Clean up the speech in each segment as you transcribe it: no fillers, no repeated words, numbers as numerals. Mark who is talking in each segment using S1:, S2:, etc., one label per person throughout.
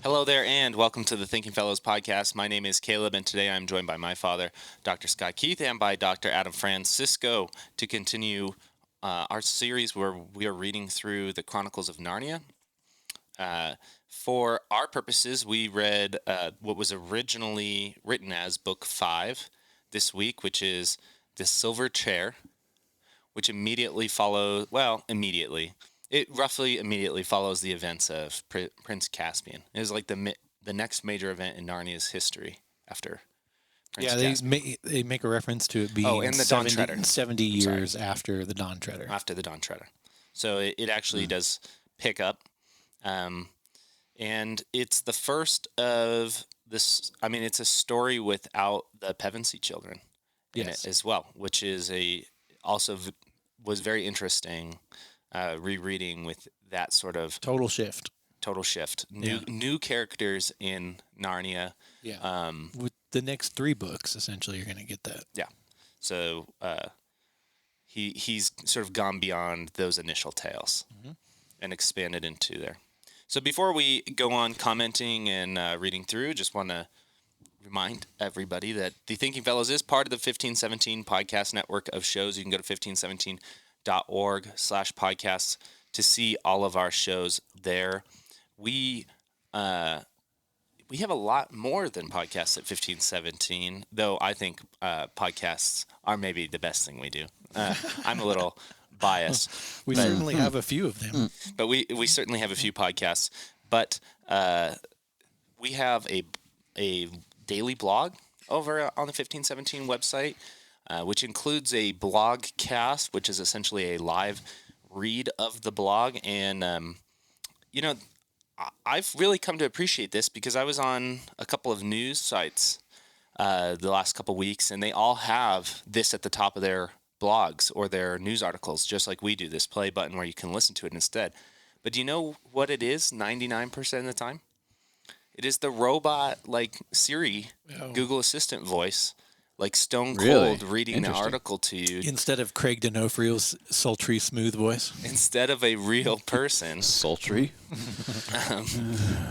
S1: Hello there, and welcome to the Thinking Fellows podcast. My name is Caleb, and today I'm joined by my father, Dr. Scott Keith, and by Dr. Adam Francisco to continue our series where we are reading through the Chronicles of Narnia. For our purposes, we read what was originally written as Book 5 this week, which is The Silver Chair, which immediately follows, it roughly immediately follows the events of Prince Caspian. It was like the next major event in Narnia's history after Prince Caspian.
S2: They make a reference to it being
S1: and the Dawn Treader.
S2: 70 years after the Dawn Treader.
S1: After the Dawn Treader. So it actually does pick up. And it's the first of this. I mean, it's a story without the Pevensie children in it as well, which is was very interesting. Rereading with that sort of
S2: total shift.
S1: New characters in Narnia.
S2: Yeah. With the next 3 books, essentially, you're going to get that.
S1: Yeah. So he's sort of gone beyond those initial tales and expanded into there. So before we go on commenting and reading through, just want to remind everybody that the Thinking Fellows is part of the 1517 podcast network of shows. You can go to 1517.org/podcasts to see all of our shows there. We have a lot more than podcasts at 1517, though I think podcasts are maybe the best thing we do. I'm a little biased.
S2: We certainly have a few of them.
S1: But we certainly have a few podcasts. But we have a daily blog over on the 1517 website, which includes a blog cast, which is essentially a live read of the blog. And, I've really come to appreciate this because I was on a couple of news sites the last couple of weeks, and they all have this at the top of their blogs or their news articles, just like we do, this play button where you can listen to it instead. But do you know what it is 99% of the time? It is the robot, like Siri, Google Assistant voice, like stone cold reading the article to you.
S2: Instead of Craig D'Onofrio's sultry, smooth voice.
S1: Instead of a real person.
S3: Sultry.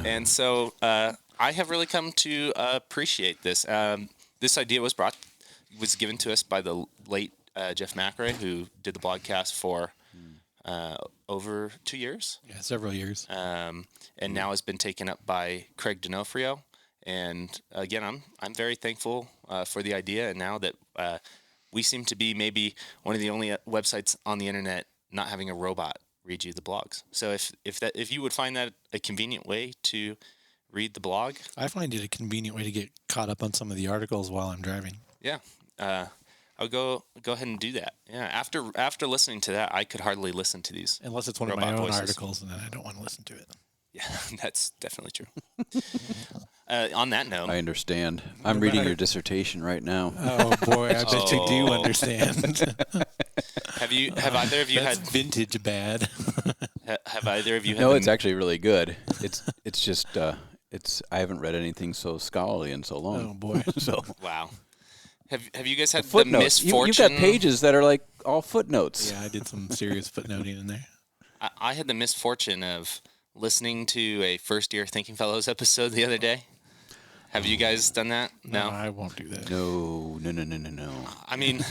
S1: And so I have really come to appreciate this. This idea was given to us by the late Jeff McRae, who did the blogcast for over 2 years.
S2: Yeah, several years.
S1: And now has been taken up by Craig D'Onofrio. And again, I'm very thankful for the idea. And now that we seem to be maybe one of the only websites on the internet not having a robot read you the blogs. So if you would find that a convenient way to read the blog,
S2: I find it a convenient way to get caught up on some of the articles while I'm driving.
S1: Yeah. I'll go ahead and do that. Yeah. After listening to that, I could hardly listen to these.
S2: Unless it's one of my own articles, and then I don't want to listen to it.
S1: Yeah, that's definitely true. On that note,
S3: I understand. I'm reading your dissertation right now.
S2: Oh boy, I bet you do understand.
S1: Have either of you had
S2: vintage bad?
S1: Have either of you had?
S3: No, it's actually really good. It's just I haven't read anything so scholarly in so long.
S2: Oh boy.
S3: So
S1: wow. Have you guys had
S3: the
S1: misfortune?
S3: You've got pages that are like all footnotes.
S2: Yeah, I did some serious footnoting in there.
S1: I had the misfortune of listening to a first-year Thinking Fellows episode the other day. Have you guys done that?
S2: No, I won't do that.
S3: No.
S1: I mean,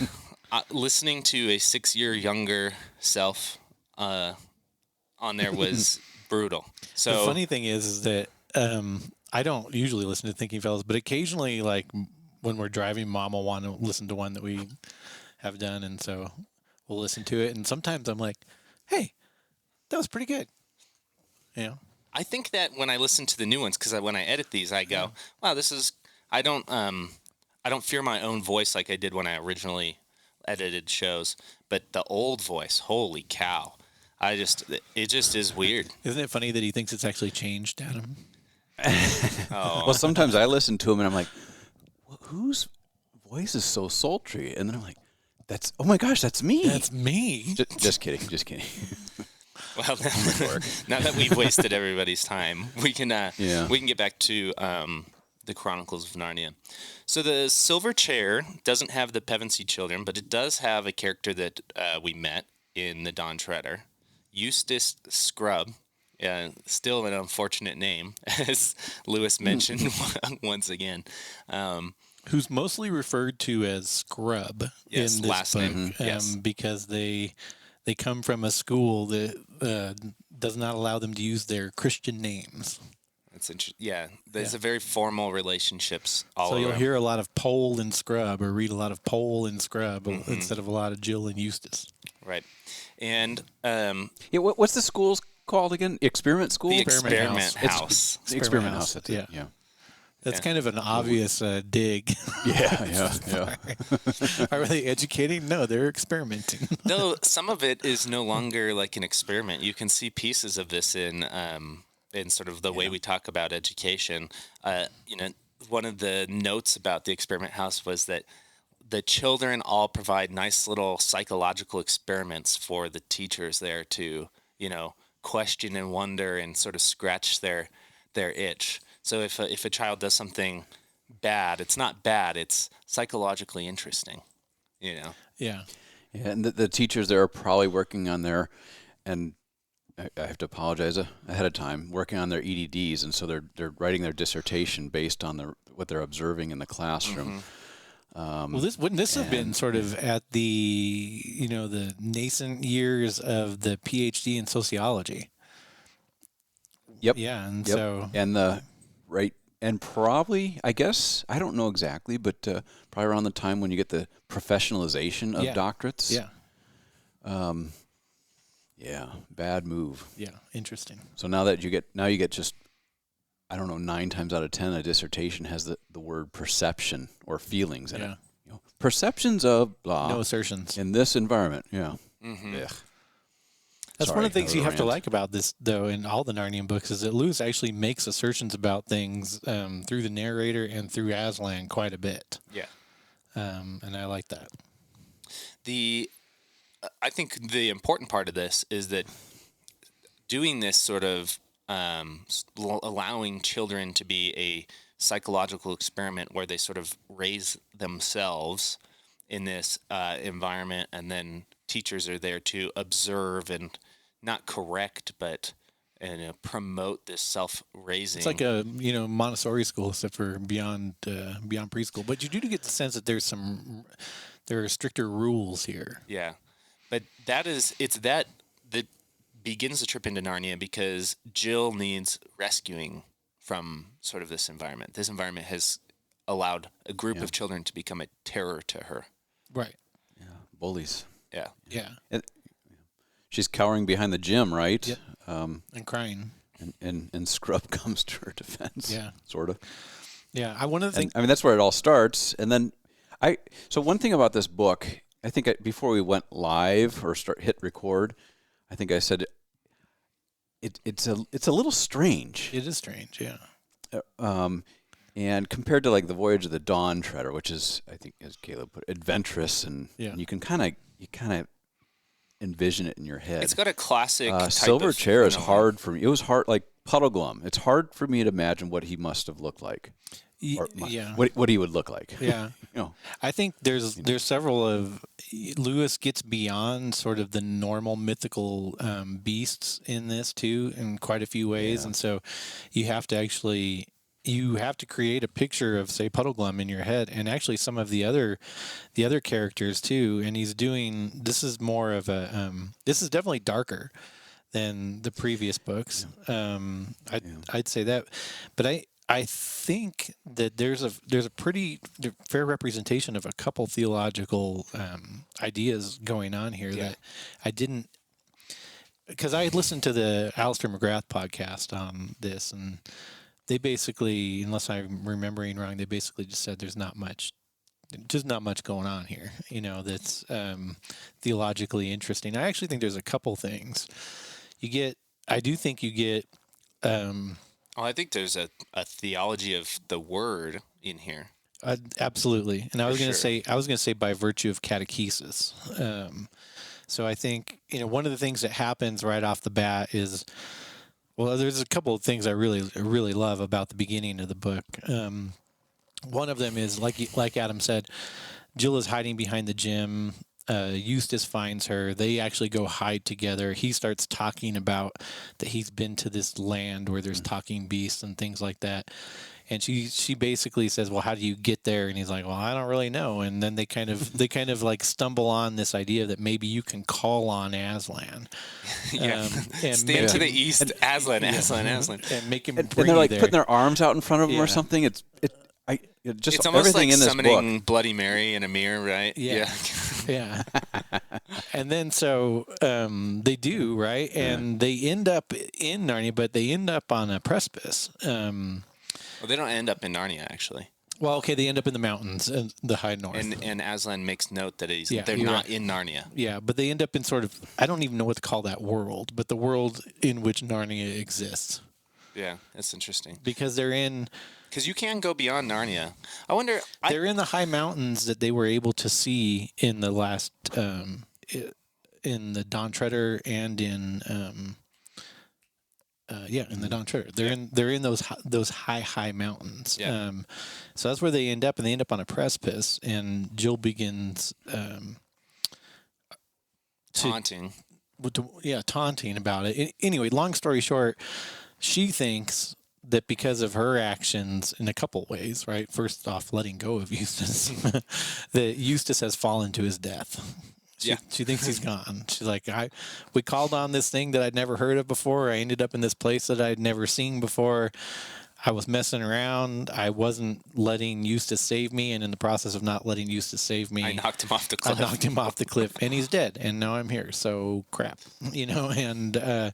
S1: listening to a 6-year younger self on there was brutal. So
S2: the funny thing is that I don't usually listen to Thinking Fellows, but occasionally, like when we're driving, Mom will want to listen to one that we have done, and so we'll listen to it. And sometimes I'm like, "Hey, that was pretty good." You know?
S1: I think that when I listen to the new ones, because when I edit these, I go, "Wow, this is." I don't fear my own voice like I did when I originally edited shows, but the old voice, holy cow! It just is weird.
S2: Isn't it funny that he thinks it's actually changed, Adam?
S3: Well, sometimes I listen to him and I'm like, whose voice is so sultry? And then I'm like, oh my gosh, that's me.
S2: That's me.
S3: Just kidding.
S1: Well, now that we've wasted everybody's time, we can get back to the Chronicles of Narnia. So the Silver Chair doesn't have the Pevensie children, but it does have a character that we met in the Dawn Treader. Eustace Scrubb Yeah, still an unfortunate name, as Lewis mentioned once again.
S2: Who's mostly referred to as Scrub
S1: Yes,
S2: in this
S1: last
S2: book,
S1: name. Yes.
S2: because they come from a school that does not allow them to use their Christian names.
S1: That's interesting. Yeah, there's a very formal relationships all
S2: So you'll
S1: around.
S2: hear a lot of Pole and Scrub, or read a lot of Pole and Scrub instead of a lot of Jill and Eustace.
S1: Right. And
S3: what's the school's called again? Experiment School?
S1: the
S2: Experiment
S1: Experiment
S2: House.
S1: House.
S3: Experiment House. That's it.
S2: Yeah. That's kind of an obvious dig.
S3: Yeah.
S2: Are they educating? No, they're experimenting.
S1: Though some of it is no longer like an experiment. You can see pieces of this in sort of the way we talk about education. One of the notes about the Experiment House was that the children all provide nice little psychological experiments for the teachers there to, question and wonder and sort of scratch their itch. So if a child does something bad, it's not bad, it's psychologically interesting,
S2: Yeah.
S3: Yeah, and the teachers there are probably working on and I have to apologize ahead of time, working on their EDDs, and so they're writing their dissertation based on what they're observing in the classroom.
S2: Well, wouldn't this have been sort of at the the nascent years of the PhD in sociology?
S3: Yep.
S2: Yeah, and
S3: Yep.
S2: so
S3: and probably, I guess, I don't know exactly, but probably around the time when you get the professionalization of doctorates.
S2: Yeah.
S3: Yeah, bad move.
S2: Yeah, interesting.
S3: So now you get just, I don't know, 9 times out of 10 a dissertation has the word perception or feelings in it. Perceptions of blah.
S2: No assertions.
S3: In this environment, yeah.
S1: Mm-hmm.
S3: Ugh.
S2: That's one of the things you have to
S3: rant.
S2: like about this, though, in all the Narnian books, is that Lewis actually makes assertions about things through the narrator and through Aslan quite a bit.
S1: Yeah.
S2: And I like that.
S1: I think the important part of this is that doing this sort of allowing children to be a psychological experiment where they sort of raise themselves in this environment, and then teachers are there to observe and not correct, but promote this self-raising.
S2: It's like a Montessori school, except for beyond preschool. But you do get the sense that there are stricter rules here.
S1: Yeah, but it's that begins the trip into Narnia, because Jill needs rescuing from sort of this environment. This environment has allowed a group of children to become a terror to her.
S2: Right.
S3: Yeah, bullies.
S1: Yeah.
S2: Yeah.
S3: She's cowering behind the gym, right?
S2: Yep. And crying.
S3: And Scrub comes to her defense.
S2: Yeah.
S3: Sort of.
S2: Yeah. One of the things.
S3: I mean, that's where it all starts. And then so one thing about this book, I think before we went live or hit record, I think I said it's a little strange.
S2: It is strange, yeah.
S3: And compared to like the Voyage of the Dawn Treader, which is, I think, as Caleb put, adventurous, and you kind of envision it in your head.
S1: It's got a classic type
S3: Silver
S1: of
S3: Chair is hard for me. It was hard, like Puddleglum. It's hard for me to imagine what he must have looked like. What he would look like.
S2: Yeah. I think there's several of Lewis gets beyond sort of the normal mythical beasts in this too, in quite a few ways, and so you have to create a picture of, say, Puddleglum in your head, and actually some of the other characters too. And this is more of a this is definitely darker than the previous books. I'd say that, but I think that there's a pretty fair representation of a couple theological ideas going on here that I didn't, because I had listened to the Alistair McGrath podcast on this, and they basically, unless I'm remembering wrong, they basically just said there's not much going on here, that's theologically interesting. I actually think there's a couple things I do think you get.
S1: I think there's a theology of the word in here.
S2: Absolutely, and I was going to say by virtue of catechesis. So I think one of the things that happens right off the bat is, well, there's a couple of things I really love about the beginning of the book. One of them is like Adam said, Jill is hiding behind the gym. Eustace finds her. They actually go hide together. He starts talking about that he's been to this land where there's talking beasts and things like that. And she basically says, "Well, how do you get there?" And he's like, "Well, I don't really know." And then they kind of like stumble on this idea that maybe you can call on Aslan.
S1: Yeah.
S2: And
S1: Stand to the east, Aslan, Aslan,
S2: and make him
S3: And
S2: bring
S3: they're
S2: you
S3: like
S2: there.
S3: putting their arms out in front of them
S2: Yeah.
S3: or something. Just
S1: It's almost
S3: everything
S1: like
S3: in this
S1: summoning
S3: book.
S1: Bloody Mary in a mirror, right?
S2: Yeah. Yeah. And then so they do, right? And they end up in Narnia, but they end up on a precipice.
S1: Well, they don't end up in Narnia, actually.
S2: Well, okay, they end up in the mountains, in the high north.
S1: And Aslan makes note that
S2: Yeah,
S1: they're
S2: you're
S1: not
S2: right.
S1: in Narnia.
S2: Yeah, but they end up in sort of, I don't even know what to call that world, but the world in which Narnia exists.
S1: Yeah, that's interesting.
S2: Because they're in
S1: Because you can go beyond Narnia. I wonder.
S2: they're in the high mountains that they were able to see in the last in the Dawn Treader and in in the Dawn Treader. They're in those high mountains.
S1: Yeah.
S2: So that's where they end up, and they end up on a precipice. And Jill begins
S1: taunting.
S2: taunting about it. Anyway, long story short, she thinks that because of her actions in a couple ways, right? First off, letting go of Eustace, that Eustace has fallen to his death. She thinks he's gone. She's like, we called on this thing that I'd never heard of before. I ended up in this place that I'd never seen before. I was messing around. I wasn't letting Eustace save me, and in the process of not letting Eustace save me,
S1: I knocked him off the cliff.
S2: I knocked him off the cliff, and he's dead. And now I'm here. So crap, And I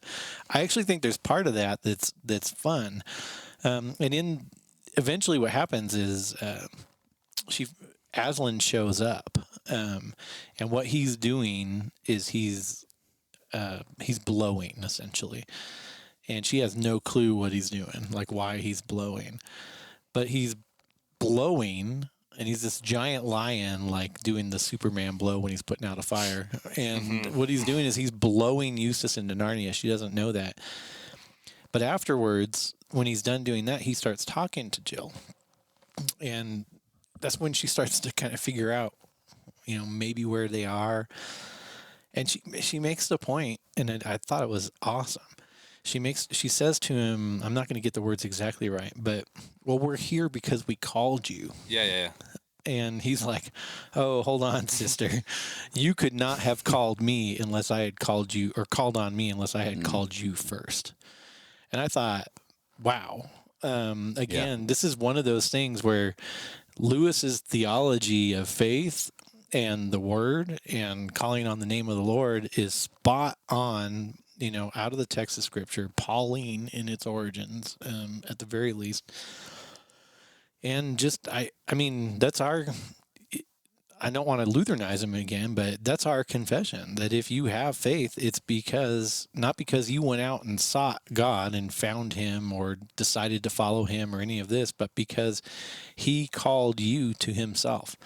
S2: actually think there's part of that that's fun. And eventually, what happens is Aslan shows up, and what he's doing is he's blowing essentially. And she has no clue what he's doing, like why he's blowing. But he's blowing, and he's this giant lion, like doing the Superman blow when he's putting out a fire. And what he's doing is he's blowing Eustace into Narnia. She doesn't know that. But afterwards, when he's done doing that, he starts talking to Jill. And that's when she starts to kind of figure out, maybe where they are. And she makes the point, and I thought it was awesome. She says to him, I'm not going to get the words exactly right, but, well, we're here because we called you.
S1: Yeah.
S2: And he's like, oh, hold on, sister. You could not have called me unless I had called you, or called on me unless I had called you first. And I thought, wow. This is one of those things where Lewis's theology of faith and the word and calling on the name of the Lord is spot on, out of the text of Scripture, Pauline in its origins, at the very least. And just, I mean, that's our, I don't want to Lutheranize him again, but that's our confession, that if you have faith, it's not because you went out and sought God and found him or decided to follow him or any of this, but because he called you to himself.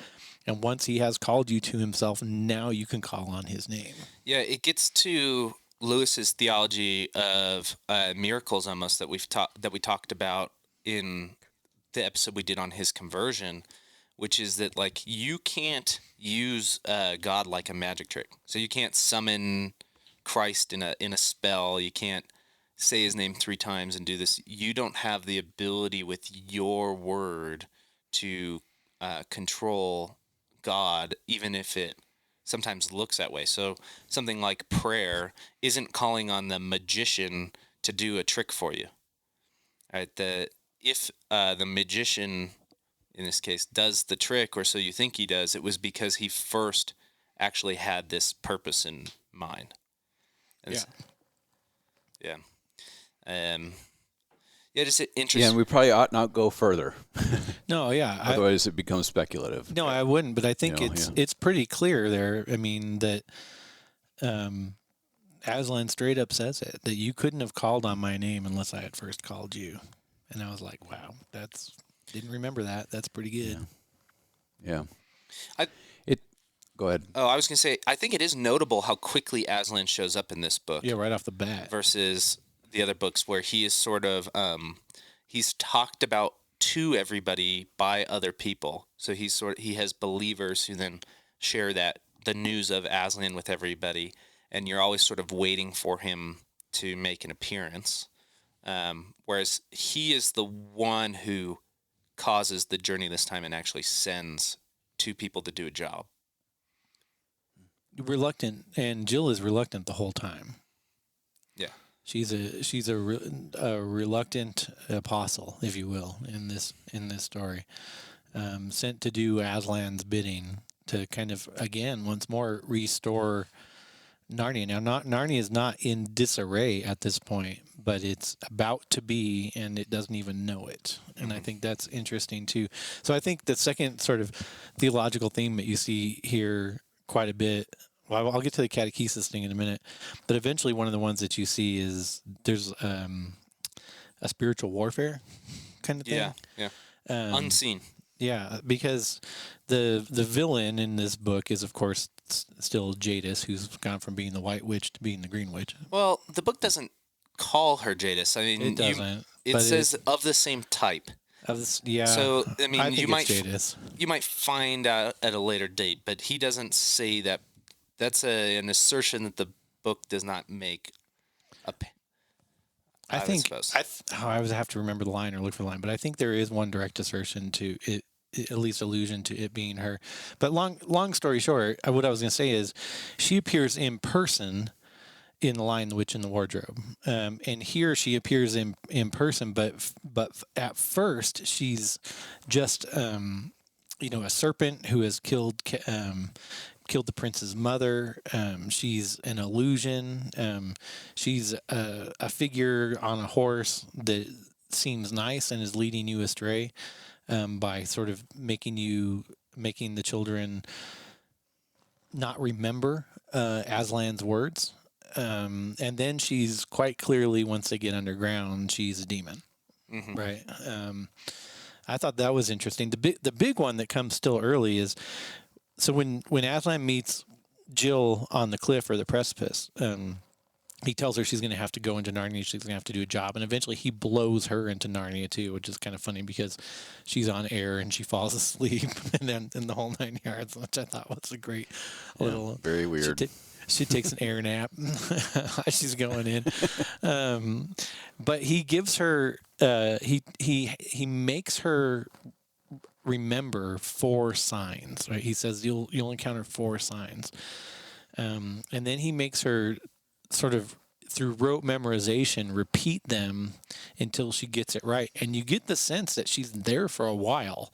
S2: And once he has called you to himself, now you can call on his name.
S1: Yeah, it gets to Lewis's theology of miracles almost that we talked about in the episode we did on his conversion, which is that like you can't use God like a magic trick. So you can't summon Christ in a spell. You can't say his name 3 times and do this. You don't have the ability with your word to control God, even if it sometimes looks that way. So something like prayer isn't calling on the magician to do a trick for you. Right? If the magician, in this case, does the trick, or so you think he does, it was because he first actually had this purpose in mind. And just interesting.
S3: Yeah, and we probably ought not go further.
S2: No, yeah.
S3: Otherwise, it becomes speculative.
S2: No, I wouldn't, but I think it's pretty clear there. I mean, that Aslan straight up says it, that you couldn't have called on my name unless I had first called you. And I was like, wow, didn't remember that. That's pretty good.
S3: Yeah. Go ahead.
S1: Oh, I was going to say, I think it is notable how quickly Aslan shows up in this book.
S2: Yeah, right off the bat.
S1: Versus the other books where he is sort of, he's talked about to everybody by other people. So he has believers who then share that the news of Aslan with everybody, and you're always sort of waiting for him to make an appearance. Whereas he is the one who causes the journey this time and actually sends two people to do a job.
S2: Reluctant, and Jill is reluctant the whole time.
S1: Yeah.
S2: She's a reluctant apostle, if you will, in this story, sent to do Aslan's bidding to kind of again once more restore Narnia. Now, Narnia is not in disarray at this point, but it's about to be, and it doesn't even know it. And I think that's interesting too. So I think the second sort of theological theme that you see here quite a bit. Well, I'll get to the catechesis thing in a minute, but eventually one of the ones that you see is there's a spiritual warfare kind of thing.
S1: Yeah, yeah. Unseen.
S2: Yeah, because the villain in this book is, of course, still Jadis, who's gone from being the White Witch to being the Green Witch.
S1: Well, the book doesn't call her Jadis. I mean,
S2: It doesn't.
S1: It says of the same type.
S2: Of this, yeah.
S1: So I mean,
S2: I think it's Jadis.
S1: You might find out at a later date, but he doesn't say that. That's an assertion that the book does not make. I
S2: would have to remember the line or look for the line, but I think there is one direct assertion to it, at least allusion to it being her. But long story short, what I was going to say is, she appears in person in The Lion, the Witch, and the Wardrobe, and here she appears in person, but at first she's just a serpent who has killed the prince's mother. She's an illusion. She's a figure on a horse that seems nice and is leading you astray by sort of making the children not remember Aslan's words. And then she's quite clearly, once they get underground, she's a demon. Mm-hmm. Right. I thought that was interesting. The big one that comes still early is, so when Aslan meets Jill on the cliff or the precipice, he tells her she's going to have to go into Narnia. She's going to have to do a job. And eventually he blows her into Narnia too, which is kind of funny because she's on air and she falls asleep and then in the whole 9 yards, which I thought was a great little...
S3: Very weird.
S2: She takes an air nap as she's going in. But he gives her... he makes her remember 4 signs, right? He says you'll encounter 4 signs, and then he makes her sort of through rote memorization repeat them until she gets it right, and you get the sense that she's there for a while,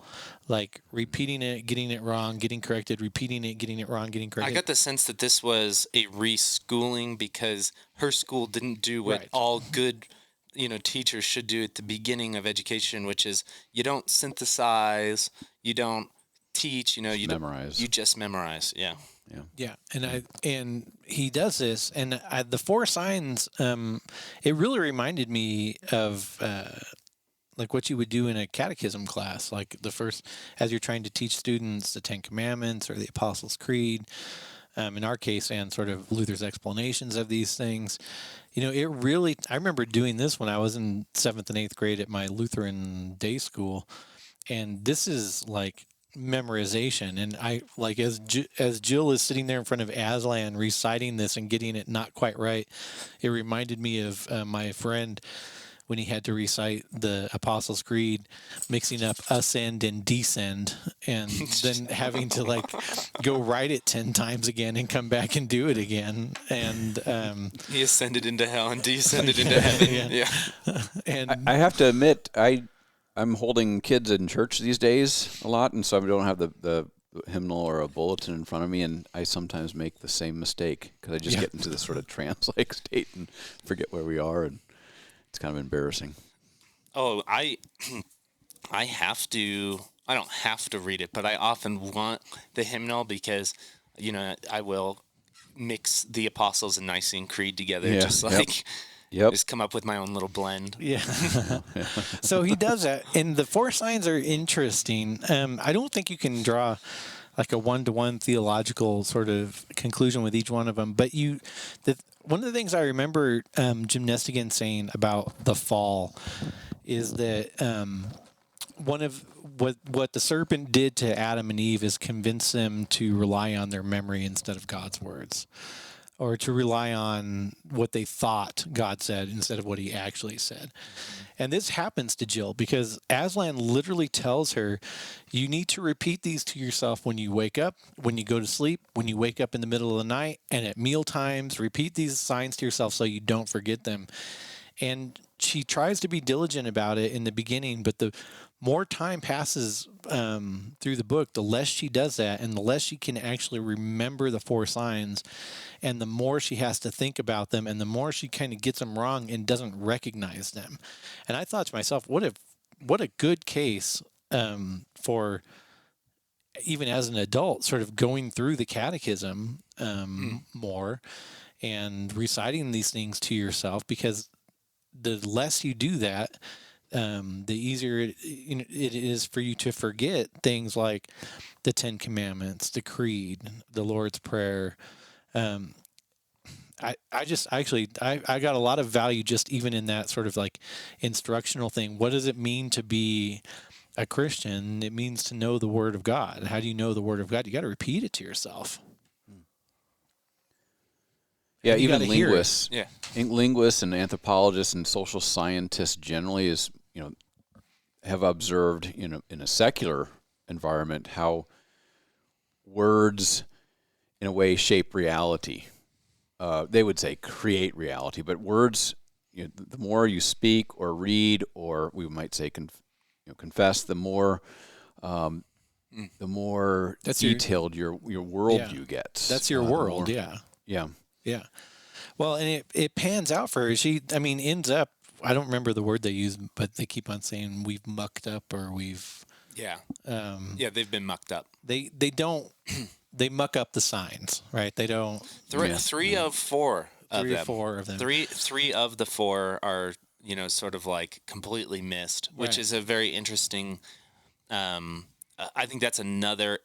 S2: like repeating it, getting it wrong, getting corrected, repeating it, getting it wrong, getting corrected.
S1: I got the sense that this was a reschooling because her school didn't do what all good teachers should do at the beginning of education, which is you don't synthesize, you don't teach, you memorize. You just memorize. Yeah.
S2: And he does this, and the 4 signs. It really reminded me of like what you would do in a catechism class, like the first, as you're trying to teach students the 10 Commandments or the Apostles' Creed. In our case, and sort of Luther's explanations of these things. It really, I remember doing this when I was in 7th and 8th grade at my Lutheran day school. And this is like memorization. And I, like, as Jill is sitting there in front of Aslan reciting this and getting it not quite right, it reminded me of my friend when he had to recite the Apostles' Creed, mixing up ascend and descend, and then having to like go write it 10 times again and come back and do it again. And
S1: he ascended into hell and descended into heaven. Yeah.
S3: And I have to admit, I'm holding kids in church these days a lot, and so I don't have the hymnal or a bulletin in front of me, and I sometimes make the same mistake because I just get into this sort of trance-like state and forget where we are, and it's kind of embarrassing.
S1: Oh, I have to. I don't have to read it, but I often want the hymnal because, I will mix the Apostles and Nicene Creed together, just like just come up with my own little blend.
S2: Yeah. So he does that, and the 4 signs are interesting. I don't think you can draw like a one-to-one theological sort of conclusion with each one of them, but one of the things I remember Jim Nestigan saying about the fall is that one of what the serpent did to Adam and Eve is convince them to rely on their memory instead of God's words, or to rely on what they thought God said instead of what he actually said. And this happens to Jill because Aslan literally tells her, you need to repeat these to yourself when you wake up, when you go to sleep, when you wake up in the middle of the night, and at meal times. Repeat these signs to yourself so you don't forget them. And she tries to be diligent about it in the beginning, but the more time passes through the book, the less she does that, and the less she can actually remember the 4 signs, and the more she has to think about them, and the more she kind of gets them wrong and doesn't recognize them. And I thought to myself, what a good case for even as an adult, sort of going through the catechism more and reciting these things to yourself, because the less you do that, the easier it is for you to forget things like the 10 Commandments, the Creed, the Lord's Prayer. I got a lot of value just even in that sort of like instructional thing. What does it mean to be a Christian? It means to know the Word of God. How do you know the Word of God? You got to repeat it to yourself.
S3: Yeah,
S2: And you
S3: even
S2: gotta hear it.
S3: linguists,
S1: Yeah.
S3: linguists and anthropologists and social scientists generally have observed, in a secular environment, how words, in a way, shape reality. They would say create reality, but words, the more you speak or read, or we might say confess, the more
S2: That's your-
S3: detailed your worldview gets.
S2: That's your
S3: the
S2: world.
S3: more-
S2: Yeah.
S3: Yeah.
S2: Yeah. Well, and it pans out for her. She, ends up, I don't remember the word they use, but they keep on saying we've mucked up or we've,
S1: Yeah. They've been mucked up.
S2: they don't, they muck up the signs, right? They don't,
S1: Three of 4 of
S2: 3 or
S1: them.
S2: 4 of them.
S1: Three of the 4 are, sort of like completely missed, which
S2: Right.
S1: is a very interesting. I think that's another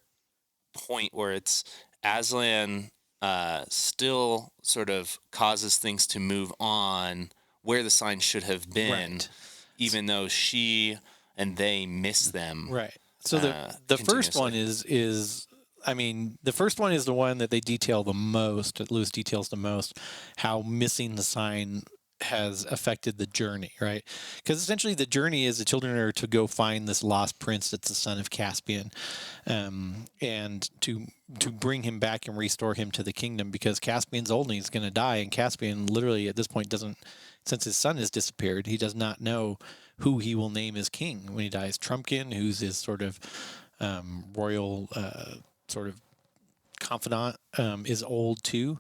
S1: point where it's Aslan still sort of causes things to move on where the signs should have been,
S2: Right.
S1: even though she and they miss them.
S2: Right. So the first one is the first one is the one that they detail the most, that Lewis details the most, how missing the sign has affected the journey, right? Because essentially the journey is the children are to go find this lost prince that's the son of Caspian, and to bring him back and restore him to the kingdom, because Caspian's old and he's going to die, and Caspian literally at this point doesn't, since his son has disappeared, he does not know who he will name as king when he dies. Trumpkin, who's his sort of royal sort of confidant, is old too.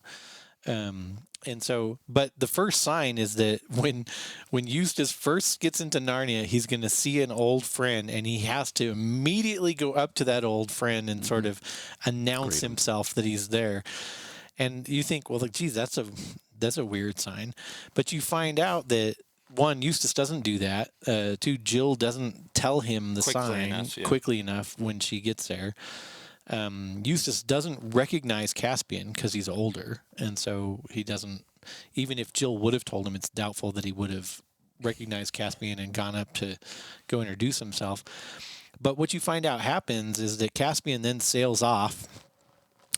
S2: And so, but the first sign is that when Eustace first gets into Narnia, he's going to see an old friend, and he has to immediately go up to that old friend and sort of announce himself that he's there. And you think, well, like, geez, that's a weird sign. But you find out that 1, Eustace doesn't do that. 2, Jill doesn't tell him the sign quickly enough when she gets there. Eustace doesn't recognize Caspian because he's older, and so he doesn't. Even if Jill would have told him, it's doubtful that he would have recognized Caspian and gone up to go introduce himself. But what you find out happens is that Caspian then sails off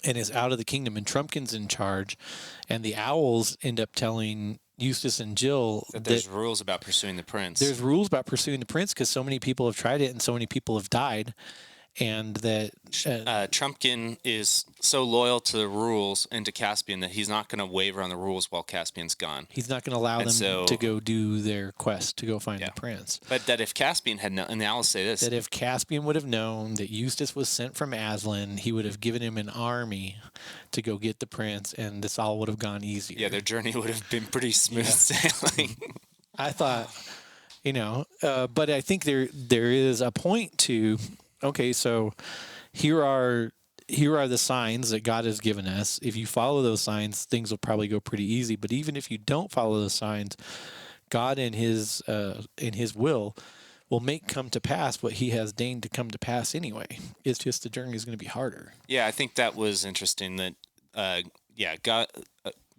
S2: and is out of the kingdom, and Trumpkin's in charge, and the owls end up telling Eustace and Jill
S1: that there's rules about pursuing the prince.
S2: There's rules about pursuing the prince because so many people have tried it and so many people have died. And that
S1: Trumpkin is so loyal to the rules and to Caspian that he's not going to waver on the rules while Caspian's gone.
S2: He's not going to allow them to go do their quest to go find the prince.
S1: But that if Caspian had known, and now I'll say this,
S2: that if Caspian would have known that Eustace was sent from Aslan, he would have given him an army to go get the prince, and this all would have gone easier.
S1: Yeah, their journey would have been pretty smooth sailing.
S2: I thought, but I think there is a point to. Okay, so here are the signs that God has given us. If you follow those signs, things will probably go pretty easy. But even if you don't follow those signs, God in His will make come to pass what He has deigned to come to pass anyway. It's just the journey is going to be harder.
S1: Yeah, I think that was interesting. That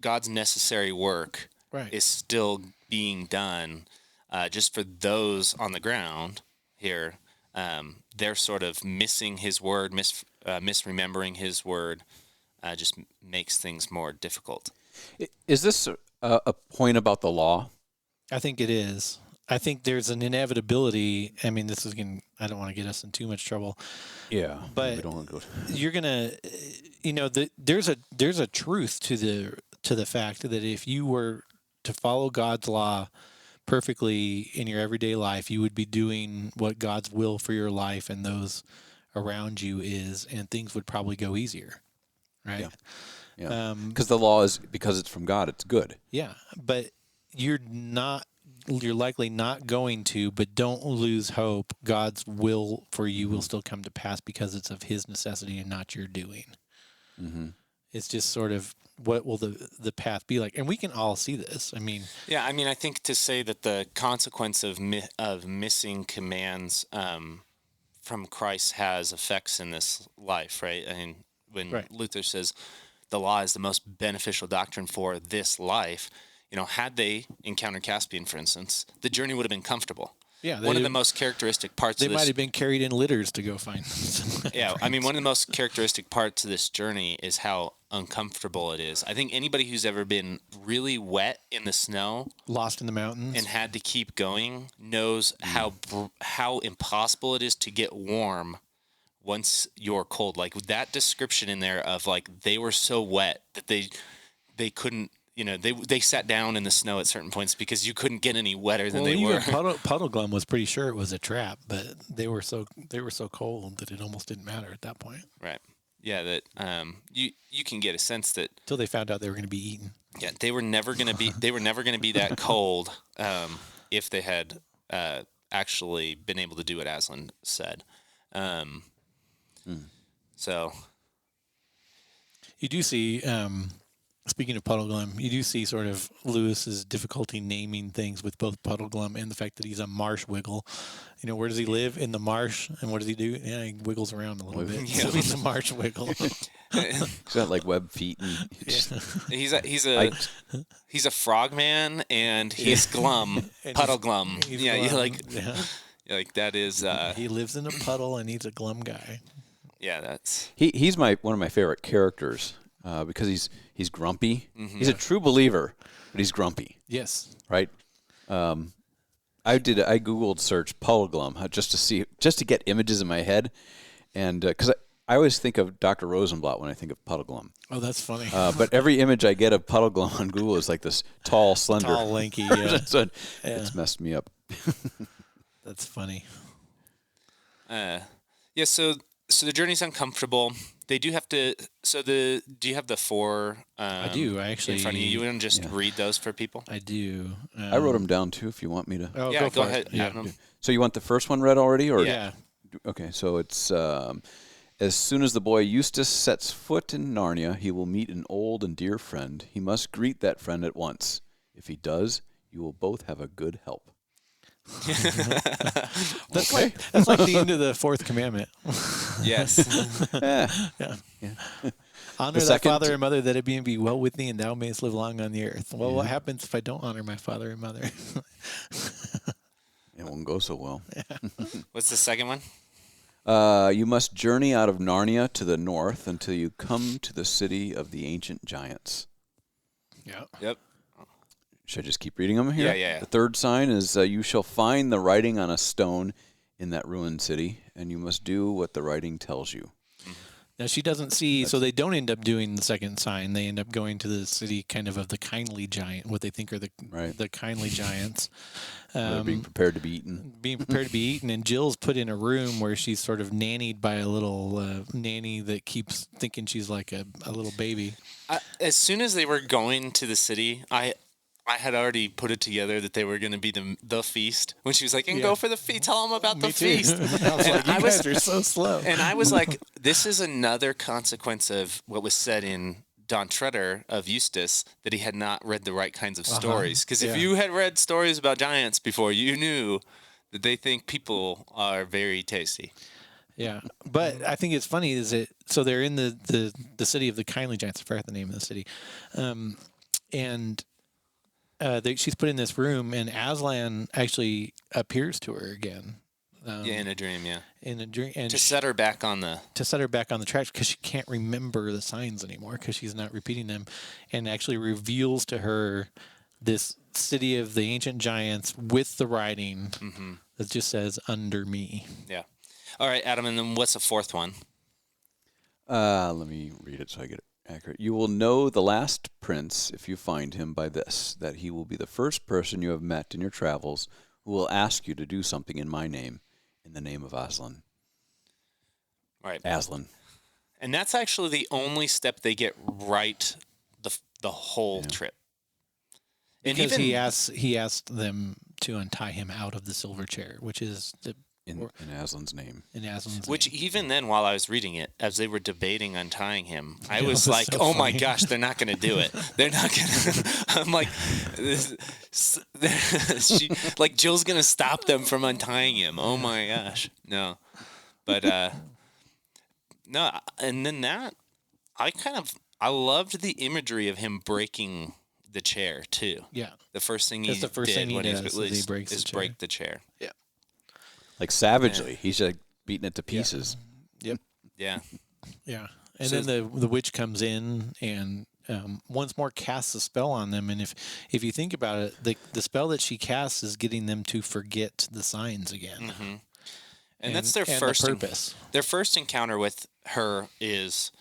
S1: God's necessary work is still being done, just for those on the ground here. they're sort of missing his word, misremembering his word, just makes things more difficult.
S3: Is this a point about the law?
S2: I think it is. I think there's an inevitability. I mean, this is going I don't want to get us in too much trouble.
S3: Yeah,
S2: But
S3: we don't want to go.
S2: You're going to, there's a truth to the fact that if you were to follow God's law perfectly in your everyday life, you would be doing what God's will for your life and those around you is, and things would probably go easier. Right.
S3: Yeah. Because the law is, because it's from God, it's good.
S2: Yeah. But you're likely not going to, but don't lose hope. God's will for you will still come to pass because it's of his necessity and not your doing.
S3: Mm-hmm.
S2: It's just sort of, what will the path be like? And we can all see this. I mean,
S1: yeah, I mean, I think to say that the consequence of missing commands from Christ has effects in this life, right? I mean, when Luther says the law is the most beneficial doctrine for this life, had they encountered Caspian, for instance, the journey would have been comfortable.
S2: Yeah,
S1: one of the most characteristic parts of this...
S2: They might have been carried in litters to go find
S1: Yeah, I mean, one of the most characteristic parts of this journey is how uncomfortable it is. I think anybody who's ever been really wet in the snow...
S2: Lost in the mountains.
S1: And had to keep going knows how impossible it is to get warm once you're cold. Like, that description in there of, like, they were so wet that they couldn't... they sat down in the snow at certain points because you couldn't get any wetter than they were.
S2: Puddleglum was pretty sure it was a trap, but they were so cold that it almost didn't matter at that point.
S1: Right. Yeah. That you can get a sense that
S2: until they found out they were going to be eaten.
S1: Yeah, they were never going to be that cold if they had actually been able to do what Aslan said. So
S2: you do see. Speaking of Puddleglum, you do see sort of Lewis's difficulty naming things with both Puddleglum and the fact that he's a marsh wiggle. Where does he live? In the marsh. And what does he do? Yeah, he wiggles around a little bit. Yeah. So he's a marsh wiggle.
S3: He's got like web feet. And
S1: he's a frogman, and he's glum, Puddleglum. Yeah, glum. Like that is.
S2: He lives in a puddle, and he's a glum guy.
S1: Yeah, that's.
S3: He's one of my favorite characters. Because he's grumpy. Mm-hmm. He's a true believer, but he's grumpy.
S2: Yes.
S3: Right. I Googled search Puddleglum just to get images in my head, and because I always think of Dr. Rosenblatt when I think of Puddleglum.
S2: Oh, that's funny.
S3: But every image I get of Puddleglum on Google is like this tall, slender,
S2: lanky. Yeah.
S3: It's messed me up.
S2: That's funny.
S1: Yeah. So the journey's uncomfortable. They do have to. Do you have the four?
S2: I do. I actually.
S1: In front of you. You want to just read those for people?
S2: I do.
S3: I wrote them down too. If you want me to.
S2: Oh,
S1: yeah, go ahead.
S2: Yeah.
S3: So you want the first one read already, or?
S2: Yeah.
S3: Okay. So it's as soon as the boy Eustace sets foot in Narnia, he will meet an old and dear friend. He must greet that friend at once. If he does, you will both have a good help.
S2: That's like the end of the fourth commandment.
S1: Yes.
S3: Yeah.
S2: Honor thy father and mother, that it be well with thee, and thou mayest live long on the earth. Well, what happens if I don't honor my father and mother?
S3: It won't go so well.
S1: What's the second one?
S3: You must journey out of Narnia to the north until you come to the city of the ancient giants.
S2: Yeah.
S1: Yep.
S3: Should I just keep reading them here?
S1: Yeah.
S3: The third sign is you shall find the writing on a stone in that ruined city, and you must do what the writing tells you.
S2: Now, she doesn't see, so they don't end up doing the second sign. They end up going to the city kind of the kindly giant, what they think are the kindly giants.
S3: They're being prepared to be eaten.
S2: And Jill's put in a room where she's sort of nannied by a little nanny that keeps thinking she's like a little baby.
S1: As soon as they were going to the city, I had already put it together that they were going to be the feast. When she was like, go for the feast, tell them about the feast.
S2: I was like, you guys are so slow.
S1: And I was like, this is another consequence of what was said in Don Treader of Eustace, that he had not read the right kinds of stories. Because if you had read stories about giants before, you knew that they think people are very tasty.
S2: Yeah, but I think it's funny is that, so they're in the city of the kindly giants. I forgot the name of the city. And she's put in this room, and Aslan actually appears to her again.
S1: in a dream, yeah.
S2: In a dream, and
S1: To set her back on the
S2: tracks because she can't remember the signs anymore because she's not repeating them, and actually reveals to her this city of the ancient giants with the writing that just says "under me."
S1: yeah. All right, Adam, and then what's the fourth one?
S3: Let me read it so I get it accurate. You will know the last prince if you find him by this, that he will be the first person you have met in your travels who will ask you to do something in my name, in the name of Aslan.
S1: Right.
S3: Aslan.
S1: And that's actually the only step they get right the whole trip. And
S2: Because
S1: even
S2: he asked them to untie him out of the silver chair, which is
S3: In Aslan's name.
S2: in Aslan's
S1: which
S2: name.
S1: even then, while I was reading it, as they were debating untying him, I
S2: Yeah,
S1: was
S2: it was
S1: like,
S2: so
S1: "Oh my
S2: funny.
S1: gosh, they're not going to do it. They're not going to." I'm like, like Jill's going to stop them from untying him. Oh my gosh, no. But no, and then I loved the imagery of him breaking the chair too.
S2: Yeah.
S1: The first thing
S2: That's
S1: he
S2: the first
S1: did
S2: thing he
S1: when he's
S2: does is he
S1: released
S2: breaks the
S1: is
S2: chair.
S1: break the chair.
S2: Yeah.
S3: Like savagely. He's like beating it to pieces.
S2: Yep.
S1: Yeah.
S2: Yeah. And
S1: So-
S2: then the witch comes in and once more casts a spell on them. And if you think about it, the spell that she casts is getting them to forget the signs again.
S1: And that's their
S2: and
S1: first
S2: the purpose.
S1: Their first encounter with her is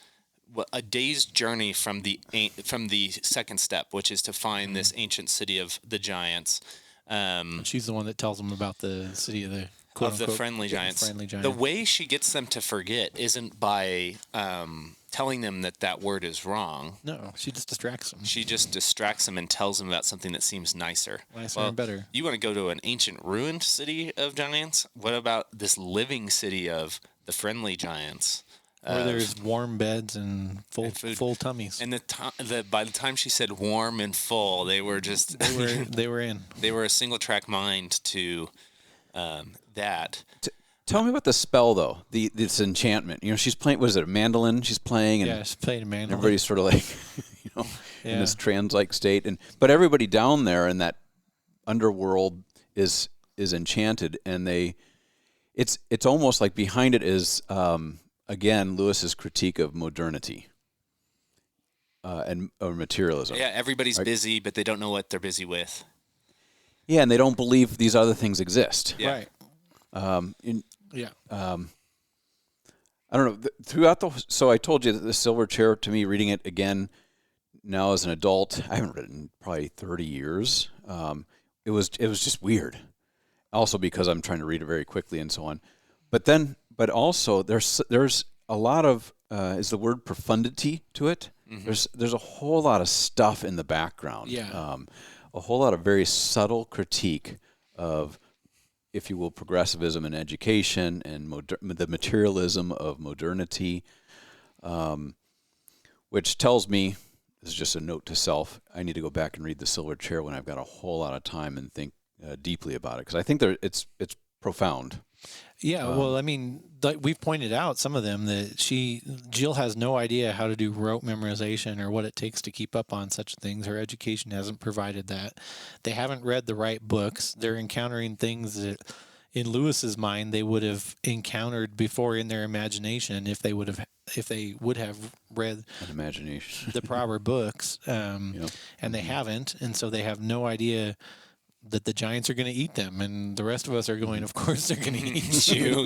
S1: a day's journey from the second step, which is to find this ancient city of the giants,
S2: She's the one that tells them about the city of the
S1: of the friendly giants.
S2: Friendly giant.
S1: The way she gets them to forget isn't by telling them that word is wrong.
S2: No, she just distracts them.
S1: She just distracts them and tells them about something that seems nicer.
S2: Nicer and better.
S1: You want to go to an ancient ruined city of giants? What about this living city of the friendly giants?
S2: Where there's warm beds and
S1: food.
S2: full tummies.
S1: And by the time she said warm and full, they were just
S2: they were in.
S1: they were a single track mind to that.
S3: Tell me about the spell, though. This enchantment. You know, she's playing. What is it? A mandolin. She's playing, and
S2: Yeah, she's playing a mandolin.
S3: everybody's sort of like, in this trance-like state. But everybody down there in that underworld is enchanted, and it's almost like behind it is again Lewis's critique of modernity or materialism.
S1: Yeah, everybody's busy, but they don't know what they're busy with.
S3: Yeah, and they don't believe these other things exist.
S1: Yeah.
S2: Right.
S3: Yeah. I don't know. So I told you that the Silver Chair, to me, reading it again now as an adult, I haven't read it in probably 30 years. It was just weird. Also because I'm trying to read it very quickly and so on. But also there's a lot of is the word profundity to it. Mm-hmm. There's a whole lot of stuff in the background.
S2: Yeah.
S3: A whole lot of very subtle critique of, if you will, progressivism in education and the materialism of modernity, which tells me, this is just a note to self, I need to go back and read The Silver Chair when I've got a whole lot of time and think deeply about it, because I think it's profound.
S2: Yeah, well, I mean, like we've pointed out some of them that Jill has no idea how to do rote memorization or what it takes to keep up on such things. Her education hasn't provided that. They haven't read the right books. They're encountering things that, in Lewis's mind, they would have encountered before in their imagination if they would have read
S3: An imagination.
S2: the proper books. And they haven't, and so they have no idea that the giants are going to eat them, and the rest of us are going, of course they're going to eat you.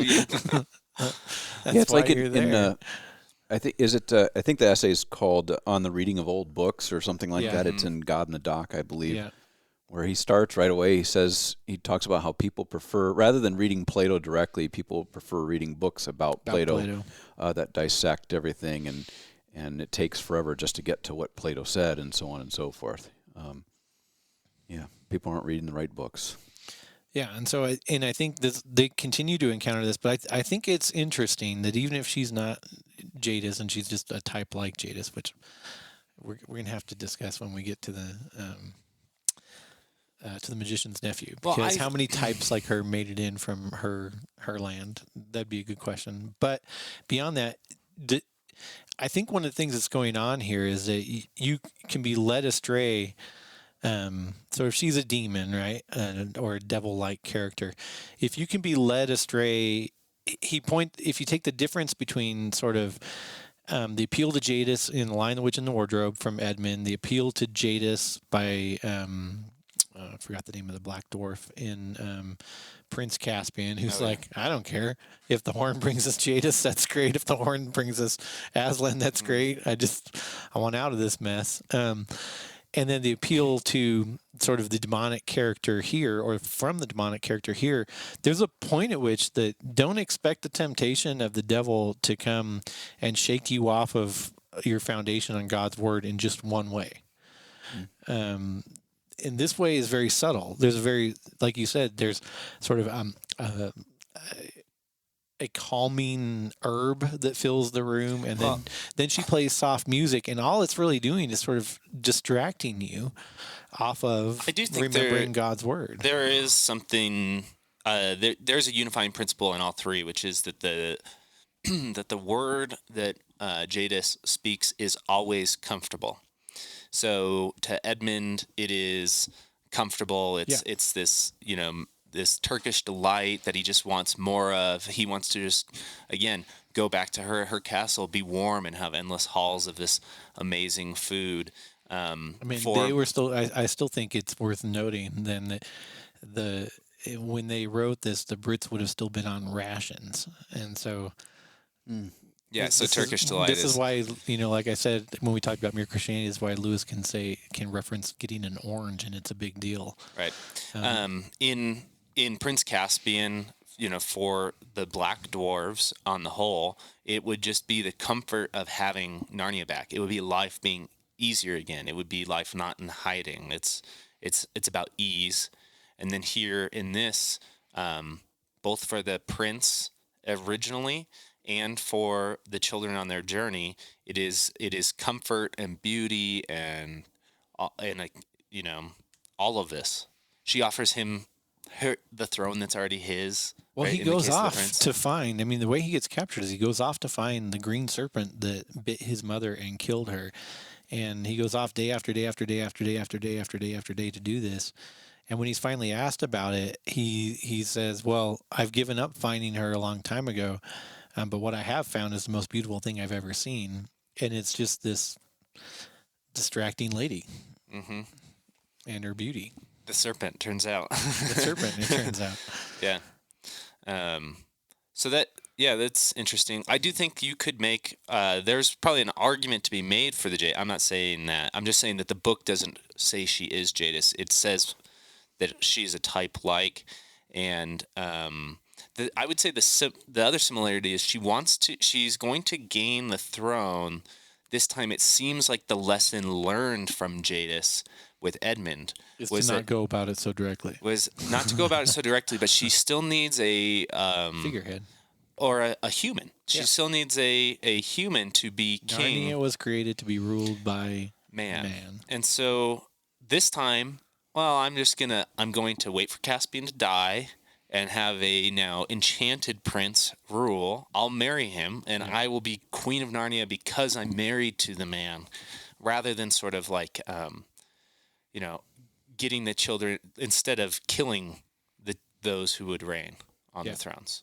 S3: It's like I think I think the essay is called "On the Reading of Old Books" or something like that. It's in God in the Dock, I believe, where he starts right away. He talks about how people prefer, rather than reading Plato directly, people prefer reading books about Plato. That dissect everything, and it takes forever just to get to what Plato said, and so on and so forth. People aren't reading the right books.
S2: Yeah, and so I think they continue to encounter this, but I think it's interesting that even if she's not Jadis and she's just a type like Jadis, which we're going to have to discuss when we get to the magician's nephew, because how many types like her made it in from her land? That'd be a good question. But beyond that, I think one of the things that's going on here is that you can be led astray So if she's a demon, right, or a devil-like character, if you can be led astray, if you take the difference between sort of the appeal to Jadis in *The Lion, the Witch, and the Wardrobe* from Edmund, the appeal to Jadis by I forgot the name of the black dwarf in Prince Caspian, who's like, I don't care if the horn brings us Jadis, that's great. If the horn brings us Aslan, that's great. I want out of this mess. And then the appeal to sort of the demonic character here, or from the demonic character here, there's a point at which that don't expect the temptation of the devil to come and shake you off of your foundation on God's word in just one way. In this way is very subtle. There's a very, like you said, there's sort of a calming herb that fills the room, and then she plays soft music, and all it's really doing is sort of distracting you off of
S1: I do think
S2: remembering God's word.
S1: There is something. There's a unifying principle in all three, which is that that the word that Jadis speaks is always comfortable. So to Edmund, it is comfortable. It's this, this Turkish delight that he just wants more of. He wants to just, again, go back to her castle, be warm, and have endless halls of this amazing food.
S2: They were still. I still think it's worth noting then that when they wrote this, the Brits would have still been on rations, and so.
S1: Yeah, so Turkish delight.
S2: This is why, like I said, when we talked about Mere Christianity, is why Lewis can reference getting an orange, and it's a big deal.
S1: Right. In Prince Caspian, for the black dwarves on the whole, it would just be the comfort of having Narnia back. It would be life being easier again. It would be life not in hiding. It's about ease. And then here in this, both for the prince originally and for the children on their journey, it is comfort and beauty and all of this. She offers him the throne that's already his.
S2: Well,
S1: right,
S2: he goes off to find. The way he gets captured is he goes off to find the green serpent that bit his mother and killed her, and he goes off day after day after day after day after day after day after day to do this. And when he's finally asked about it, he says, "Well, I've given up finding her a long time ago, but what I have found is the most beautiful thing I've ever seen, and it's just this distracting lady and her beauty."
S1: The serpent turns out.
S2: The serpent, it turns out.
S1: Yeah. So that's interesting. I do think you could make, there's probably an argument to be made for the Jadis. I'm not saying that. I'm just saying that the book doesn't say she is Jadis. It says that she's a type like, and I would say the other similarity is she's going to gain the throne. This time it seems like the lesson learned from Jadis with Edmund
S2: was to not go about it so directly.
S1: Was not to go about it so directly, but she still needs a
S2: figurehead
S1: or a human. She still needs a human to be king.
S2: Narnia was created to be ruled by man.
S1: And so this time, I'm going to wait for Caspian to die and have a now enchanted prince rule. I'll marry him, and I will be queen of Narnia because I'm married to the man, rather than sort of like, getting the children instead of killing those who would reign on the thrones,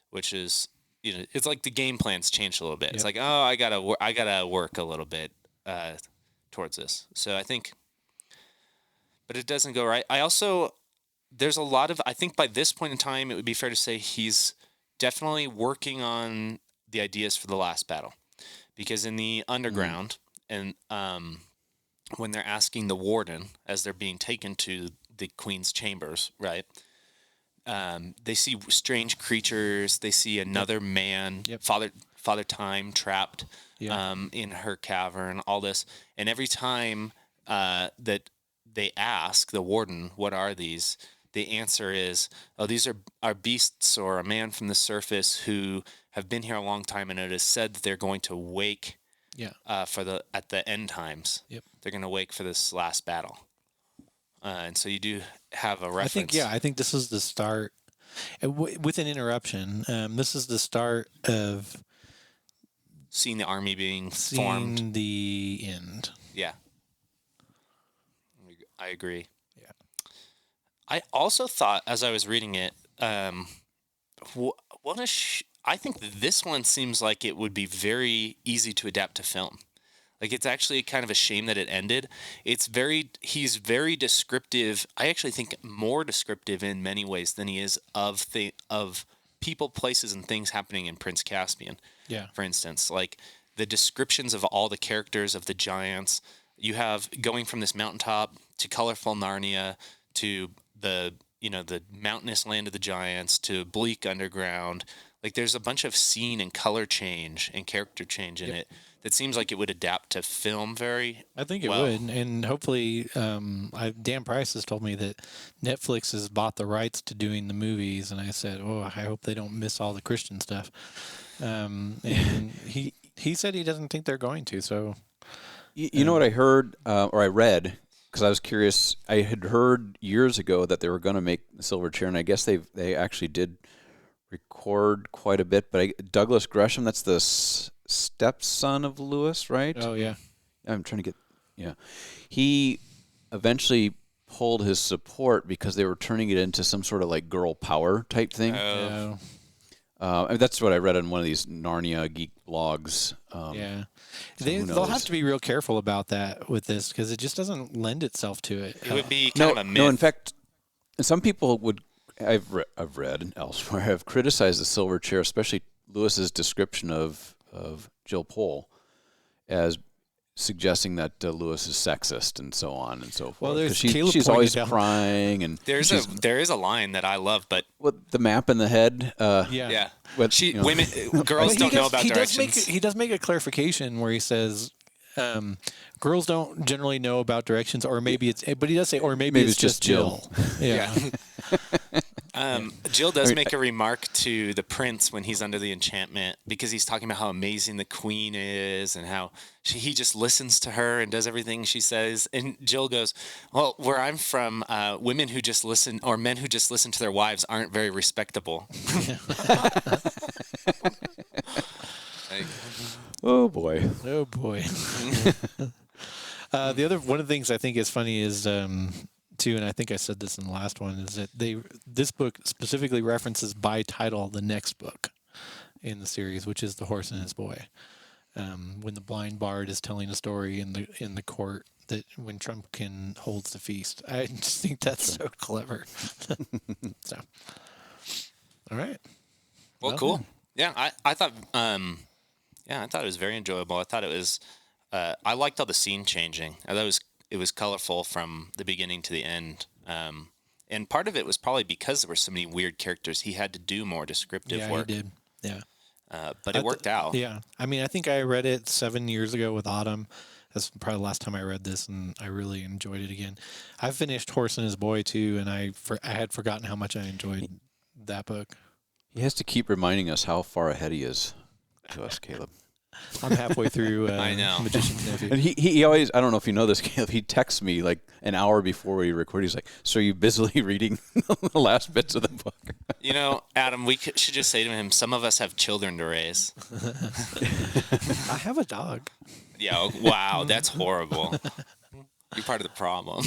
S1: which is, it's like the game plan's changed a little bit. It's like, I gotta work a little bit towards this. So I think, but it doesn't go right. There's a lot of, I think by this point in time, it would be fair to say he's definitely working on the ideas for the last battle, because in the underground and when they're asking the warden as they're being taken to the queen's chambers, right? They see strange creatures. They see another man, Father Time, trapped in her cavern. All this, and every time that they ask the warden, "What are these?" the answer is, "Oh, these are beasts or a man from the surface who have been here a long time, and it is said that they're going to wake." At the end times, they're going to wake for this last battle, and so you do have a reference.
S2: I think this is the start, with an interruption. This is the start of
S1: seeing the army being formed.
S2: The end.
S1: Yeah. I agree.
S2: Yeah.
S1: I also thought as I was reading it, I think this one seems like it would be very easy to adapt to film. Like it's actually kind of a shame that it ended. He's very descriptive. I actually think more descriptive in many ways than he is of people, places, and things happening in Prince Caspian.
S2: Yeah.
S1: For instance, like the descriptions of all the characters of the giants. You have going from this mountaintop to colorful Narnia to the mountainous land of the giants to bleak underground. Like there's a bunch of scene and color change and character change in it that seems like it would adapt to film very
S2: I think it
S1: well.
S2: would, and hopefully, Dan Price has told me that Netflix has bought the rights to doing the movies, and I said, "Oh, I hope they don't miss all the Christian stuff." And he said he doesn't think they're going to. So,
S3: You know what I heard or I read, because I was curious. I had heard years ago that they were going to make the Silver Chair, and I guess they actually did record quite a bit. But Douglas Gresham, that's the stepson of Lewis, right?
S2: oh yeah,
S3: I'm trying to get, he eventually pulled his support because they were turning it into some sort of like girl power type thing.
S2: yeah.
S3: I mean, that's what I read on one of these Narnia geek blogs.
S2: Yeah,
S3: so
S2: they'll have to be real careful about that with this because it just doesn't lend itself to it.
S1: It would be kind of a myth.
S3: No, in fact, some people would. I've read elsewhere have criticized the Silver Chair, especially Lewis's description of Jill Pole, as suggesting that Lewis is sexist and so on and so forth.
S2: Well, there's
S3: she's
S2: Caleb
S3: always
S2: pointed out-
S3: crying and
S1: there is a line that I love, but
S3: what the map in the head.
S1: yeah,
S3: What,
S1: women, girls
S2: But
S1: don't know about directions.
S2: He does make a clarification where he says, "Girls don't generally know about directions, or maybe it's." But he does say, "Or maybe it's just Jill." Yeah.
S1: Jill does make a remark to the prince when he's under the enchantment because he's talking about how amazing the queen is and how he just listens to her and does everything she says. And Jill goes, "Well, where I'm from, women who just listen or men who just listen to their wives aren't very respectable."
S3: Oh boy.
S2: Oh boy. One of the things I think is funny is too, and I think I said this in the last one, is that this book specifically references by title the next book in the series, which is The Horse and His Boy. When the blind bard is telling a story in the court that when Trumpkin holds the feast. I just think that's so clever. So, all right.
S1: Well, cool. Yeah, I thought I thought it was very enjoyable. I thought it was I liked all the scene changing. I thought it was colorful from the beginning to the end. And part of it was probably because there were so many weird characters. He had to do more descriptive work.
S2: Yeah, he did. Yeah.
S1: But it worked out.
S2: Yeah. I mean, I think I read it 7 years ago with Autumn. That's probably the last time I read this, and I really enjoyed it again. I finished Horse and His Boy, too, and I had forgotten how much I enjoyed that book.
S3: He has to keep reminding us how far ahead he is to us, Caleb.
S2: I'm halfay through
S1: I know.
S2: Magician's Nephew.
S3: And he always, I don't know if you know this, Caleb, he texts me like an hour before we record. He's like, "So are you busily reading the last bits of the book?"
S1: You know, Adam, we should just say to him, some of us have children to raise.
S2: I have a dog.
S1: Yeah, wow, that's horrible. You're part of the problem.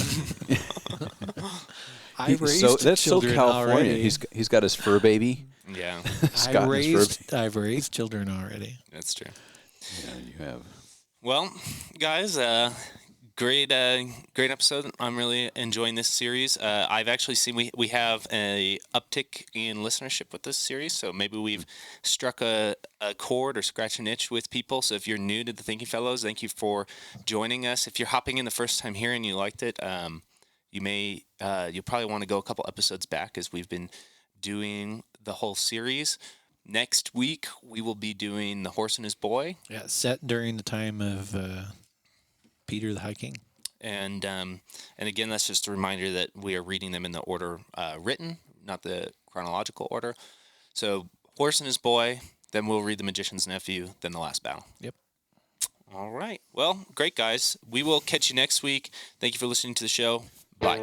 S2: I raised
S3: That's so
S2: children
S3: California.
S2: already.
S3: He's got his fur baby.
S1: Yeah,
S3: Scott and his fur
S2: I've raised children already.
S1: that's true.
S3: Yeah, you have.
S1: Well, guys, great episode. I'm really enjoying this series. I've actually seen we have a uptick in listenership with this series, so maybe we've struck a chord or scratched an itch with people. So if you're new to the Thinking Fellows, thank you for joining us. If you're hopping in the first time here and you liked it, you'll probably want to go a couple episodes back as we've been doing the whole series. Next week, we will be doing The Horse and His Boy.
S2: Yeah, set during the time of Peter the High King.
S1: And again, that's just a reminder that we are reading them in the order written, not the chronological order. So Horse and His Boy, then we'll read The Magician's Nephew, then The Last Battle.
S2: Yep.
S1: All right. Well, great, guys. We will catch you next week. Thank you for listening to the show. Bye.